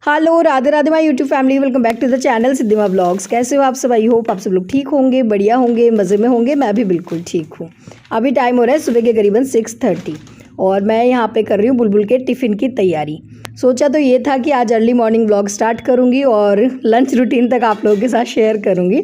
Hello Radhe Radhe my YouTube family, welcome back to the channel Siddhima blogs. कैसे हो आप सब? आई होप आप सब लोग ठीक होंगे, बढ़िया होंगे, मज़े में होंगे। मैं भी बिल्कुल ठीक हूँ। अभी टाइम हो रहा है सुबह के करीबन 6:30 और मैं यहाँ पे कर रही हूँ बुलबुल के टिफ़िन की तैयारी। सोचा तो ये था कि आज अर्ली मॉर्निंग ब्लॉग स्टार्ट करूँगी और लंच रूटीन तक आप लोगों के साथ शेयर करूँगी,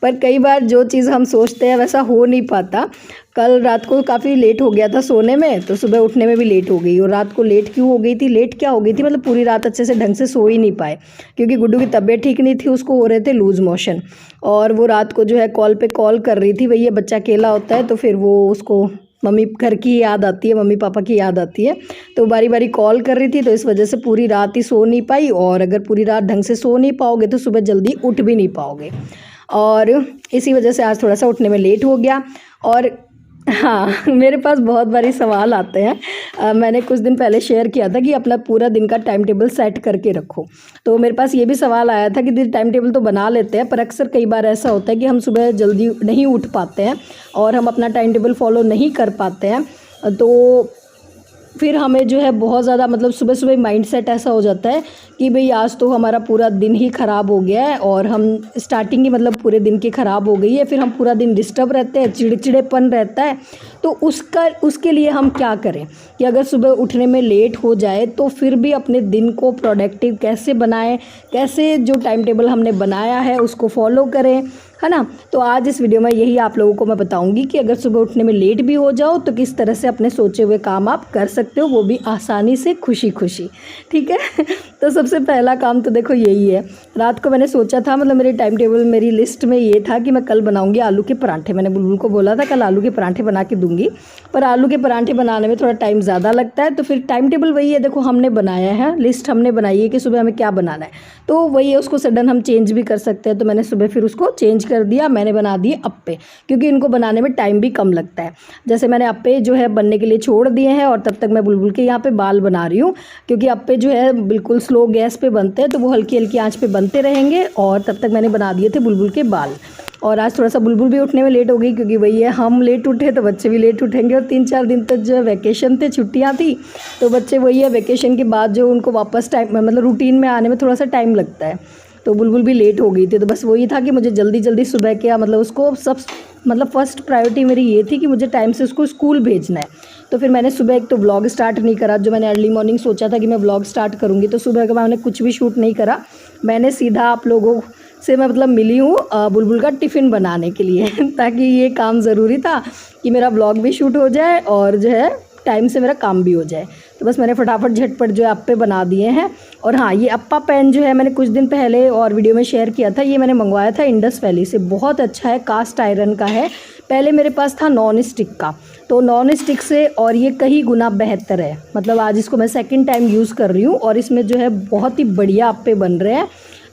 पर कई बार जो चीज़ हम सोचते हैं वैसा हो नहीं पाता। कल रात को काफ़ी लेट हो गया था सोने में, तो सुबह उठने में भी लेट हो गई। और रात को लेट क्यों हो गई थी, लेट क्या हो गई थी, मतलब पूरी रात अच्छे से ढंग से सो ही नहीं पाए, क्योंकि गुड्डू की तबीयत ठीक नहीं थी, उसको हो रहे थे लूज़ मोशन। और वो रात को जो है कॉल पे कॉल कर रही थी। भैया बच्चा अकेला होता है तो फिर वो उसको मम्मी घर की याद आती है, मम्मी पापा की याद आती है, तो बारी बारी कॉल कर रही थी। तो इस वजह से पूरी रात ही सो नहीं पाई, और अगर पूरी रात ढंग से सो नहीं पाओगे तो सुबह जल्दी उठ भी नहीं पाओगे, और इसी वजह से आज थोड़ा सा उठने में लेट हो गया। और हाँ, मेरे पास बहुत बारी सवाल आते हैं। मैंने कुछ दिन पहले शेयर किया था कि अपना पूरा दिन का टाइम टेबल सेट करके रखो, तो मेरे पास ये भी सवाल आया था कि टाइम टेबल तो बना लेते हैं, पर अक्सर कई बार ऐसा होता है कि हम सुबह जल्दी नहीं उठ पाते हैं और हम अपना टाइम टेबल फॉलो नहीं कर पाते हैं, तो फिर हमें जो है बहुत ज़्यादा मतलब सुबह सुबह माइंडसेट ऐसा हो जाता है कि भाई आज तो हमारा पूरा दिन ही ख़राब हो गया है, और हम स्टार्टिंग ही मतलब पूरे दिन की ख़राब हो गई है, फिर हम पूरा दिन डिस्टर्ब रहते हैं, चिड़चिड़ेपन रहता है। तो उसके लिए हम क्या करें कि अगर सुबह उठने में लेट हो जाए तो फिर भी अपने दिन को प्रोडक्टिव कैसे बनाएं, कैसे जो टाइम टेबल हमने बनाया है उसको फॉलो करें, है ना। तो आज इस वीडियो में यही आप लोगों को मैं बताऊंगी कि अगर सुबह उठने में लेट भी हो जाओ तो किस तरह से अपने सोचे हुए काम आप कर सकते हो, वो भी आसानी से, खुशी खुशी, ठीक है। तो सबसे पहला काम तो देखो यही है। रात को मैंने सोचा था, मतलब मेरे टाइम टेबल मेरी लिस्ट में ये था कि मैं कल बनाऊंगी आलू के परांठे। मैंने बुलबुल को बोला था कल आलू के परांठे बना के दूंगी, पर आलू के परांठे बनाने में थोड़ा टाइम ज़्यादा लगता है। तो फिर टाइम टेबल वही है, देखो हमने बनाया है, लिस्ट हमने बनाई है कि सुबह हमें क्या बनाना है, तो वही है, उसको सडन हम चेंज भी कर सकते हैं। तो मैंने सुबह फिर उसको चेंज कर दिया, मैंने बना दिए अप्पे, क्योंकि इनको बनाने में टाइम भी कम लगता है। जैसे मैंने अप्पे जो है बनने के लिए छोड़ दिए हैं, और तब तक मैं बुलबुल के यहाँ पे बाल बना रही हूँ, क्योंकि अप्पे जो है बिल्कुल स्लो गैस पे बनते हैं, तो वो हल्की हल्की आंच पे बनते रहेंगे। और तब तक मैंने बना दिए थे बुलबुल के बाल। और आज थोड़ा सा बुलबुल भी उठने में लेट हो गई, क्योंकि वही है, हम लेट उठे तो बच्चे भी लेट उठेंगे। और 3-4 दिन तक जो है वैकेशन थे, छुट्टियाँ थी, तो बच्चे वही है, वैकेशन के बाद जो उनको वापस टाइम मतलब रूटीन में आने में थोड़ा सा टाइम लगता है, तो बुलबुल भी लेट हो गई थी। तो बस वही था कि मुझे जल्दी जल्दी सुबह के मतलब उसको सब मतलब फर्स्ट प्रायोरिटी मेरी ये थी कि मुझे टाइम से उसको स्कूल भेजना है। तो फिर मैंने सुबह एक तो व्लॉग स्टार्ट नहीं करा, जो मैंने अर्ली मॉर्निंग सोचा था कि मैं व्लॉग स्टार्ट करूँगी, तो सुबह का मैंने कुछ भी शूट नहीं करा। मैंने सीधा आप लोगों से मैं मतलब मिली हूँ बुलबुल का टिफ़िन बनाने के लिए ताकि ये काम ज़रूरी था कि मेरा व्लॉग भी शूट हो जाए और जो है टाइम से मेरा काम भी हो जाए। तो बस मैंने फटाफट झटपट जो है अप्पे बना दिए हैं। और हाँ, ये अप्पा पैन जो है मैंने कुछ दिन पहले और वीडियो में शेयर किया था, ये मैंने मंगवाया था इंडस वैली से, बहुत अच्छा है, कास्ट आयरन का है। पहले मेरे पास था नॉन स्टिक का, तो नॉन स्टिक से और ये कई गुना बेहतर है। मतलब आज इसको मैं सेकंड टाइम यूज़ कर रही हूँ, और इसमें जो है बहुत ही बढ़िया अप्पे बन रहे हैं।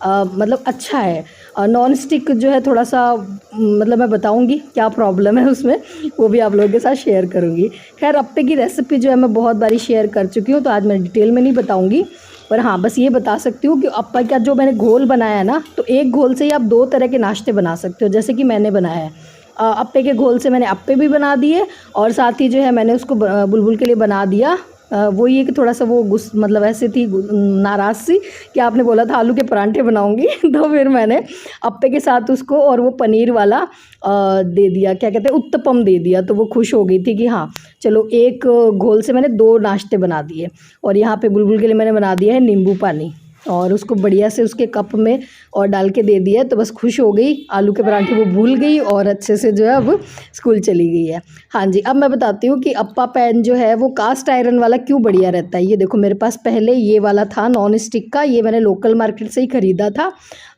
मतलब अच्छा है। नॉन स्टिक जो है थोड़ा सा मतलब मैं बताऊंगी क्या प्रॉब्लम है उसमें, वो भी आप लोगों के साथ शेयर करूंगी। खैर अप्पे की रेसिपी जो है मैं बहुत बारी शेयर कर चुकी हूँ, तो आज मैं डिटेल में नहीं बताऊंगी, पर हाँ बस ये बता सकती हूँ कि अप्पा का जो मैंने घोल बनाया है ना, तो एक घोल से ही आप 2 तरह के नाश्ते बना सकते हो, जैसे कि मैंने बनाया है। अप्पे के घोल से मैंने अप्पे भी बना दिए, और साथ ही जो है मैंने उसको बुलबुल के लिए बना दिया। वो ये कि थोड़ा सा वो मतलब ऐसे थी नाराज़ सी कि आपने बोला था आलू के परांठे बनाऊंगी तो फिर मैंने अप्पे के साथ उसको और वो पनीर वाला दे दिया, क्या कहते हैं, उत्तपम दे दिया। तो वो खुश हो गई थी कि हाँ चलो एक घोल से मैंने 2 नाश्ते बना दिए। और यहाँ पे बुलबुल के लिए मैंने बना दिया है नींबू पानी, और उसको बढ़िया से उसके कप में और डाल के दे दिया है। तो बस खुश हो गई, आलू के परांठे वो भूल गई और अच्छे से जो है अब स्कूल चली गई है। हाँ जी, अब मैं बताती हूँ कि अप्पा पैन जो है वो कास्ट आयरन वाला क्यों बढ़िया रहता है। ये देखो मेरे पास पहले ये वाला था नॉन स्टिक का, ये मैंने लोकल मार्केट से ही ख़रीदा था,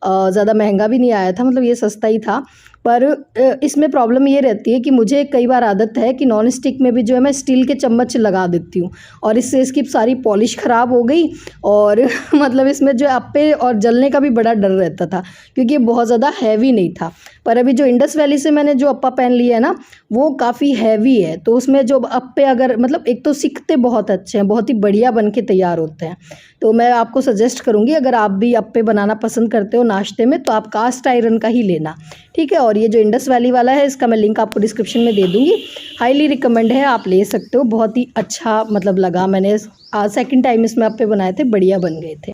ज़्यादा महंगा भी नहीं आया था, मतलब ये सस्ता ही था। पर इसमें प्रॉब्लम ये रहती है कि मुझे कई बार आदत है कि नॉन स्टिक में भी जो है मैं स्टील के चम्मच लगा देती हूँ, और इससे इसकी सारी पॉलिश ख़राब हो गई। और मतलब इसमें जो अप्पे और जलने का भी बड़ा डर रहता था, क्योंकि ये बहुत ज़्यादा हैवी नहीं था। पर अभी जो इंडस वैली से मैंने जो अप्पा पैन लिया है ना, वो काफ़ी हैवी है, तो उसमें जो अप्पे अगर मतलब एक तो सिकते बहुत अच्छे हैं, बहुत ही बढ़िया बन के तैयार होते हैं। तो मैं आपको सजेस्ट करूँगी, अगर आप भी अप्पे बनाना पसंद करते हो नाश्ते में, तो आप कास्ट आयरन का ही लेना, ठीक है। और ये जो इंडस वैली वाला है, इसका मैं लिंक आपको डिस्क्रिप्शन में दे दूँगी, हाईली रिकमेंड है, आप ले सकते हो। बहुत ही अच्छा मतलब लगा, मैंने सेकंड टाइम इसमें अप्पे बनाए थे, बढ़िया बन गए थे।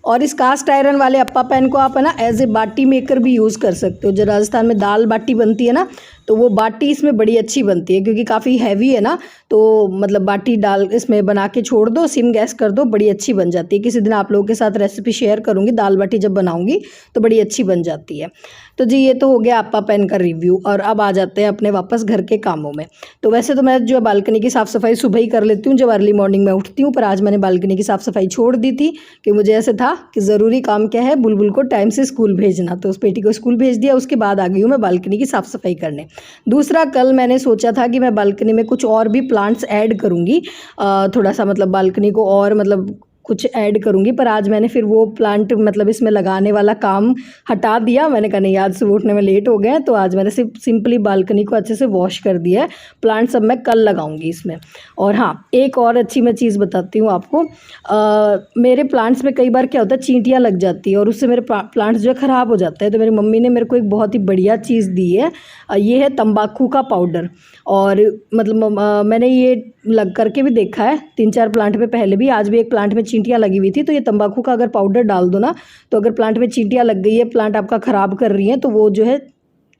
और इस कास्ट आयरन वाले अप्पा पैन को आप है ना एज ए बाटी मेकर भी यूज़ कर सकते हो। जो राजस्थान में दाल बाटी बनती है ना, तो वो बाटी इसमें बड़ी अच्छी बनती है, क्योंकि काफ़ी हैवी है ना, तो मतलब बाटी डाल इसमें बना के छोड़ दो, सिम गैस कर दो, बड़ी अच्छी बन जाती है। किसी दिन आप लोगों के साथ रेसिपी शेयर करूँगी, दाल बाटी जब बनाऊँगी तो बड़ी अच्छी बन जाती है। तो जी ये तो हो गया अप्पा पैन का रिव्यू, और अब आ जाते हैं अपने वापस घर के कामों में। तो वैसे तो मैं जो बालकनी की साफ़ सफाई सुबह ही कर लेती हूँ जब अर्ली मॉर्निंग में उठती हूँ, पर आज मैंने बालकनी की साफ़ सफाई छोड़ दी थी कि मुझे ऐसे था कि ज़रूरी काम क्या है, बुलबुल को टाइम से स्कूल भेजना। तो उस बेटी को स्कूल भेज दिया, उसके बाद आ गई हूँ मैं बालकनी की साफ़ सफाई करने। दूसरा, कल मैंने सोचा था कि मैं बालकनी में कुछ और भी प्लांट्स ऐड करूँगी, थोड़ा सा मतलब बालकनी को और मतलब कुछ ऐड करूँगी, पर आज मैंने फिर वो प्लांट मतलब इसमें लगाने वाला काम हटा दिया। मैंने कहा नहीं, आज सुबह उठने में लेट हो गए हैं, तो आज मैंने सिर्फ सिंपली बालकनी को अच्छे से वॉश कर दिया है। प्लांट सब मैं कल लगाऊंगी इसमें। और हाँ, एक और अच्छी मैं चीज़ बताती हूँ आपको। मेरे प्लांट्स में कई बार क्या होता है, चींटियाँ लग जाती है और उससे मेरे प्लांट्स जो है ख़राब हो जाते हैं। तो मेरी मम्मी ने मेरे को एक बहुत ही बढ़िया चीज़ दी है, ये है तंबाकू का पाउडर। और मतलब मैंने ये लग करके भी देखा है 3-4 प्लांट में पहले भी। आज भी एक प्लांट में चींटियाँ लगी हुई थी, तो ये तंबाकू का अगर पाउडर डाल दो ना, तो अगर प्लांट में चींटियाँ लग गई है, प्लांट आपका ख़राब कर रही हैं, तो वो जो है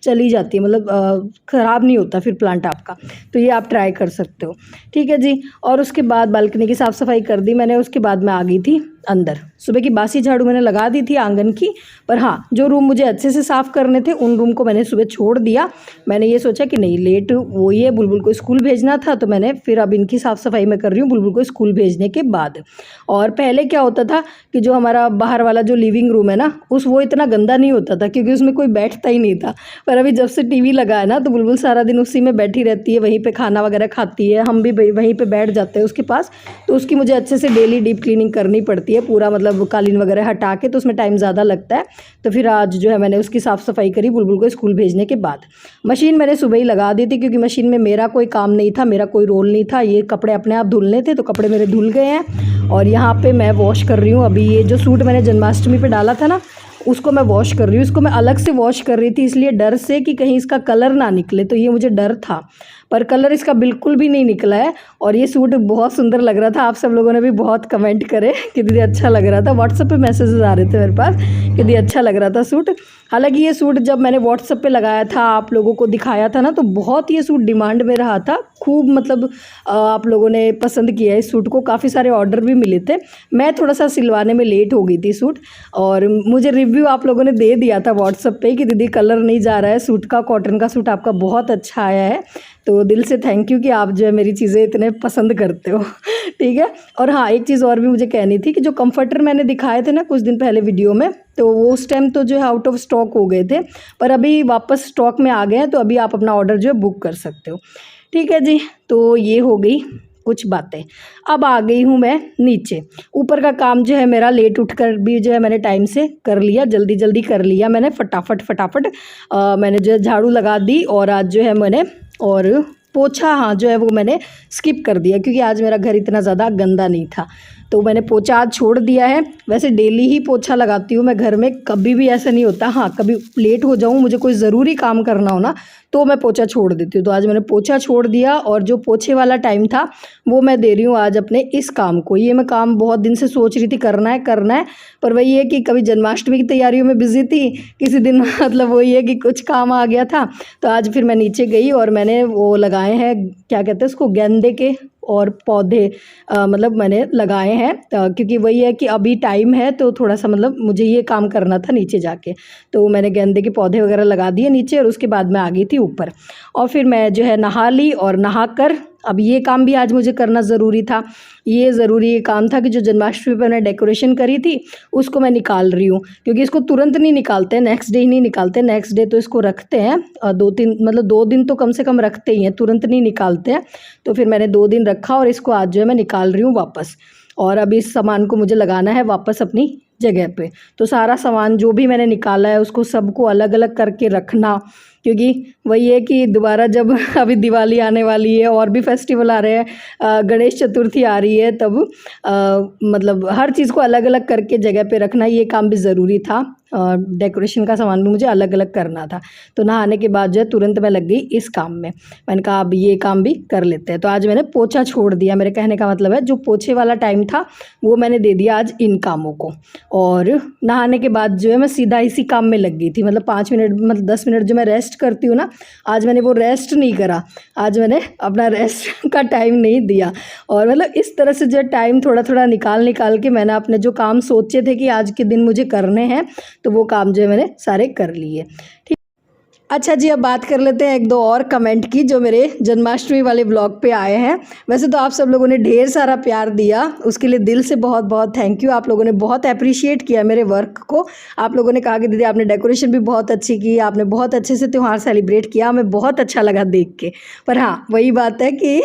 चली जाती है, मतलब ख़राब नहीं होता फिर प्लांट आपका। तो ये आप ट्राई कर सकते हो, ठीक है जी। और उसके बाद बालकनी की साफ़ सफाई कर दी मैंने। उसके बाद मैं आ गई थी अंदर। सुबह की बासी झाड़ू मैंने लगा दी थी आंगन की, पर हाँ, जो रूम मुझे अच्छे से साफ़ करने थे उन रूम को मैंने सुबह छोड़ दिया। मैंने ये सोचा कि नहीं, लेट वो ये बुलबुल को स्कूल भेजना था, तो मैंने फिर अब इनकी साफ़ सफाई मैं कर रही हूँ बुलबुल को स्कूल भेजने के बाद। और पहले क्या होता था कि जो हमारा बाहर वाला जो लिविंग रूम है ना, वो इतना गंदा नहीं होता था, क्योंकि उसमें कोई बैठता ही नहीं था। पर अभी जब से टीवी लगा है ना, तो बुलबुल सारा दिन उसी में बैठी रहती है, वहीं पे खाना वगैरह खाती है, हम भी वहीं पे बैठ जाते हैं उसके पास। तो उसकी मुझे अच्छे से डेली डीप क्लीनिंग करनी पड़ती है, पूरा मतलब कालीन वगैरह हटा के, तो उसमें टाइम ज़्यादा लगता है। तो फिर आज जो है मैंने उसकी साफ़ सफाई करी बुलबुल को स्कूल भेजने के बाद। मशीन मैंने सुबह ही लगा दी थी, क्योंकि मशीन में मेरा कोई काम नहीं था, मेरा कोई रोल नहीं था। ये कपड़े अपने आप धुलने थे, तो कपड़े मेरे धुल गए हैं। और यहाँ पे मैं वॉश कर रही हूँ अभी। ये जो सूट मैंने जन्माष्टमी पे डाला था ना, उसको मैं वॉश कर रही हूँ। इसको मैं अलग से वॉश कर रही थी, इसलिए डर से कि कहीं इसका कलर ना निकले, तो ये मुझे डर था। पर कलर इसका बिल्कुल भी नहीं निकला है, और ये सूट बहुत सुंदर लग रहा था। आप सब लोगों ने भी बहुत कमेंट करे कि दीदी अच्छा लग रहा था। व्हाट्सएप पे मैसेजेस आ रहे थे मेरे पास कि दीदी अच्छा लग रहा था सूट। हालांकि ये सूट जब मैंने व्हाट्सएप पे लगाया था, आप लोगों को दिखाया था ना, तो बहुत ये सूट डिमांड में रहा था खूब। मतलब आप लोगों ने पसंद किया इस सूट को, काफ़ी सारे ऑर्डर भी मिले थे। मैं थोड़ा सा सिलवाने में लेट हो गई थी सूट, और मुझे रिव्यू आप लोगों ने दे दिया था व्हाट्सएप पे कि दीदी कलर नहीं जा रहा है सूट का, कॉटन का सूट आपका बहुत अच्छा आया है। तो दिल से थैंक यू कि आप जो है मेरी चीज़ें इतने पसंद करते हो, ठीक है। और हाँ, एक चीज़ और भी मुझे कहनी थी कि जो कंफर्टर मैंने दिखाए थे ना कुछ दिन पहले वीडियो में, तो वो उस टाइम तो जो है आउट ऑफ स्टॉक हो गए थे, पर अभी वापस स्टॉक में आ गए हैं। तो अभी आप अपना ऑर्डर जो है बुक कर सकते हो, ठीक है जी। तो ये हो गई कुछ बातें। अब आ गई हूँ मैं नीचे। ऊपर का काम जो है मेरा लेट उठकर भी जो है मैंने टाइम से कर लिया, जल्दी जल्दी कर लिया मैंने, फटाफट मैंने जो है झाड़ू लगा दी। और आज जो है मैंने और पोछा, हाँ जो है वो मैंने स्किप कर दिया, क्योंकि आज मेरा घर इतना ज़्यादा गंदा नहीं था, तो मैंने पोछा आज छोड़ दिया है। वैसे डेली ही पोछा लगाती हूँ मैं घर में, कभी भी ऐसा नहीं होता। हाँ, कभी लेट हो जाऊँ, मुझे कोई ज़रूरी काम करना हो ना, तो मैं पोछा छोड़ देती हूँ। तो आज मैंने पोछा छोड़ दिया, और जो पोछे वाला टाइम था वो मैं दे रही हूँ आज अपने इस काम को। ये मैं काम बहुत दिन से सोच रही थी करना है, पर वही है कि कभी जन्माष्टमी की तैयारियों में बिजी थी, किसी दिन मतलब वही है कि कुछ काम आ गया था। तो आज फिर मैं नीचे गई और मैंने वो लगाए हैं, क्या कहते हैं उसको, गेंदे के और पौधे मतलब मैंने लगाए हैं, क्योंकि वही है कि अभी टाइम है, तो थोड़ा सा मतलब मुझे ये काम करना था नीचे जाके। तो मैंने गेंदे के पौधे वगैरह लगा दिए नीचे, और उसके बाद मैं आ गई थी ऊपर। और फिर मैं जो है नहा ली, और नहाकर अब ये काम भी आज मुझे करना ज़रूरी था। ये ज़रूरी काम था कि जो जन्माष्टमी पर मैंने डेकोरेशन करी थी उसको मैं निकाल रही हूँ, क्योंकि इसको तुरंत नहीं निकालते, नेक्स्ट डे ही नहीं निकालते। नेक्स्ट डे तो इसको रखते हैं 2 दिन तो कम से कम रखते ही हैं, तुरंत नहीं निकालते हैं। तो फिर मैंने 2 दिन रखा, और इसको आज जो है मैं निकाल रही हूँ वापस। और अब इस सामान को मुझे लगाना है वापस अपनी जगह पे। तो सारा सामान जो भी मैंने निकाला है उसको सबको अलग अलग करके रखना, क्योंकि वही है कि दोबारा जब अभी दिवाली आने वाली है और भी फेस्टिवल आ रहे हैं, गणेश चतुर्थी आ रही है, तब मतलब हर चीज़ को अलग अलग करके जगह पे रखना ये काम भी ज़रूरी था। डेकोरेशन का सामान भी मुझे अलग अलग करना था। तो नहाने के बाद जो है तुरंत मैं लग गई इस काम में। मैंने कहा अब ये काम भी कर लेते हैं। तो आज मैंने पोछा छोड़ दिया। मेरे कहने का मतलब है जो पोछे वाला टाइम था वो मैंने दे दिया आज इन कामों को। और नहाने के बाद जो है मैं सीधा इसी काम में लग गई थी। मतलब 5 मिनट मतलब 10 मिनट जो मैं रेस्ट करती हूँ ना, आज मैंने वो रेस्ट नहीं करा। आज मैंने अपना रेस्ट का टाइम नहीं दिया। और मतलब इस तरह से जो टाइम थोड़ा थोड़ा निकाल के मैंने अपने जो काम सोचे थे कि आज के दिन मुझे करने हैं, तो वो काम जो है मैंने सारे कर लिए। ठीक। अच्छा जी, अब बात कर लेते हैं एक दो और कमेंट की जो मेरे जन्माष्टमी वाले ब्लॉग पे आए हैं। वैसे तो आप सब लोगों ने ढेर सारा प्यार दिया, उसके लिए दिल से बहुत बहुत थैंक यू। आप लोगों ने बहुत अप्रिशिएट किया मेरे वर्क को। आप लोगों ने कहा कि दीदी आपने डेकोरेशन भी बहुत अच्छी की, आपने बहुत अच्छे से त्यौहार सेलिब्रेट किया, हमें बहुत अच्छा लगा देख के। पर हाँ, वही बात है कि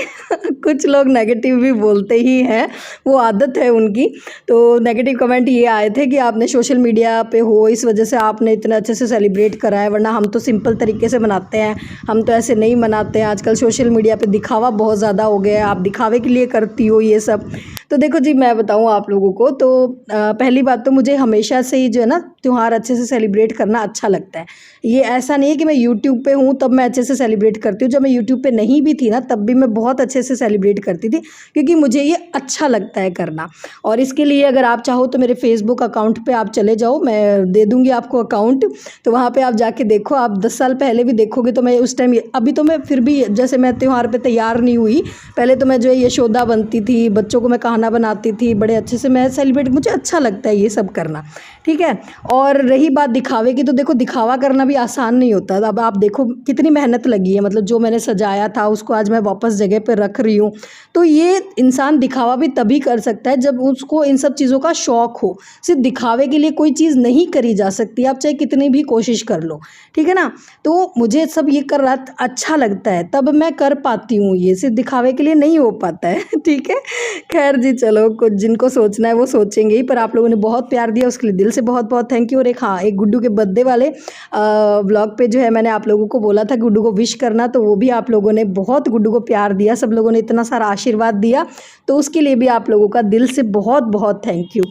कुछ लोग नेगेटिव भी बोलते ही हैं, वो आदत है उनकी। तो नेगेटिव कमेंट ये आए थे कि आपने सोशल मीडिया पे हो, इस वजह से आपने इतना अच्छे से सेलिब्रेट करा है, वरना हम तो सिंपल तरीके से मनाते हैं, हम तो ऐसे नहीं मनाते हैं। आजकल सोशल मीडिया पे दिखावा बहुत ज़्यादा हो गया है, आप दिखावे के लिए करती हो ये सब। तो देखो जी, मैं बताऊं आप लोगों को तो पहली बात तो मुझे हमेशा से ही जो है ना त्यौहार अच्छे से सेलिब्रेट करना अच्छा लगता है। ये ऐसा नहीं है कि मैं यूट्यूब पे हूँ तब मैं अच्छे से सेलिब्रेट करती हूँ। जब मैं यूट्यूब पे नहीं भी थी ना, तब भी मैं बहुत अच्छे से सेलिब्रेट करती थी, क्योंकि मुझे ये अच्छा लगता है करना। और इसके लिए अगर आप चाहो तो मेरे फेसबुक अकाउंट पे आप चले जाओ, मैं दे दूँगी आपको अकाउंट। तो वहाँ पे आप जाके देखो, आप 10 साल पहले भी देखोगे तो मैं उस टाइम, अभी तो मैं फिर भी जैसे मैं त्यौहार पे तैयार नहीं हुई, पहले तो मैं जो है यशोदा बनती थी, बच्चों को मैं कहाना बनाती थी, बड़े अच्छे से मैं सेलिब्रेट, मुझे अच्छा लगता है ये सब करना। ठीक है। और रही बात दिखावे की, तो देखो दिखावा करना भी आसान नहीं होता। अब आप देखो कितनी मेहनत लगी है, मतलब जो मैंने सजाया था उसको आज मैं वापस जगह पे रख रही हूँ। तो ये इंसान दिखावा भी तभी कर सकता है जब उसको इन सब चीज़ों का शौक हो। सिर्फ दिखावे के लिए कोई चीज़ नहीं करी जा सकती, आप चाहे कितनी भी कोशिश कर लो। ठीक है ना। तो मुझे सब ये कर रहा अच्छा लगता है, तब मैं कर पाती हूँ, ये सिर्फ दिखावे के लिए नहीं हो पाता है। ठीक है। खैर जी, चलो कुछ जिनको सोचना है वो सोचेंगे ही, पर आप लोगों ने बहुत प्यार दिया, उसके लिए दिल से बहुत बहुत थैंक यू। और एक हाँ, एक गुड्डू के बर्थडे वाले व्लॉग पे जो है मैंने आप लोगों को बोला था गुड्डू को विश करना, तो वो भी आप लोगों ने बहुत गुड्डू को प्यार दिया, सब लोगों ने इतना सारा आशीर्वाद दिया, तो उसके लिए भी आप लोगों का दिल से बहुत बहुत थैंक यू।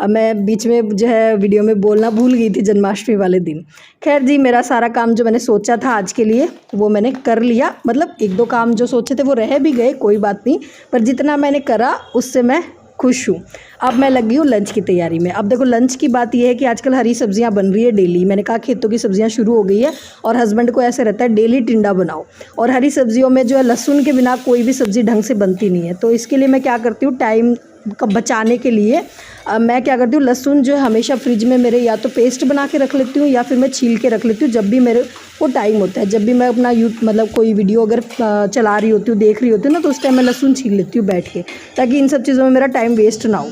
मैं बीच में जो है वीडियो में बोलना भूल गई थी जन्माष्टमी वाले दिन। खैर जी, मेरा सारा काम जो मैंने सोचा था आज के लिए वो मैंने कर लिया। मतलब एक दो काम जो सोचे थे वो रह भी गए, कोई बात नहीं, पर जितना मैंने करा उससे मैं खुश हूँ। अब मैं लगी हूँ लंच की तैयारी में। अब देखो लंच की बात ये है कि आजकल हरी सब्जियाँ बन रही है डेली। मैंने कहा खेतों की सब्जियाँ शुरू हो गई है, और हस्बैंड को ऐसे रहता है डेली टिंडा बनाओ। और हरी सब्जियों में जो है लहसुन के बिना कोई भी सब्ज़ी ढंग से बनती नहीं है। तो इसके लिए मैं क्या करती हूँ, टाइम का बचाने के लिए मैं क्या करती हूँ, लहसुन जो है हमेशा फ्रिज में मेरे या तो पेस्ट बना के रख लेती हूँ या फिर मैं छील के रख लेती हूँ। जब भी मेरे को टाइम होता है, जब भी मैं अपना मतलब कोई वीडियो अगर चला रही होती हूँ, देख रही होती हूँ ना, तो उस टाइम मैं लहसुन छील लेती हूँ बैठ के, ताकि इन सब चीज़ों में मेरा टाइम वेस्ट ना हो।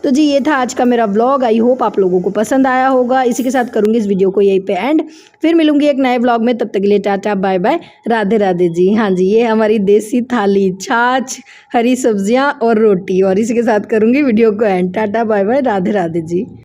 तो जी, ये था आज का मेरा व्लॉग। आई होप आप लोगों को पसंद आया होगा। इसी के साथ करूँगी इस वीडियो को यहीं पे एंड। फिर मिलूंगी एक नए व्लॉग में, तब तक के लिए टाटा बाय बाय, राधे राधे जी। हाँ जी, ये हमारी देसी थाली, छाछ, हरी सब्जियाँ और रोटी, और इसी के साथ करूँगी वीडियो को end. Tata bye bye, Radhe Radhe जी।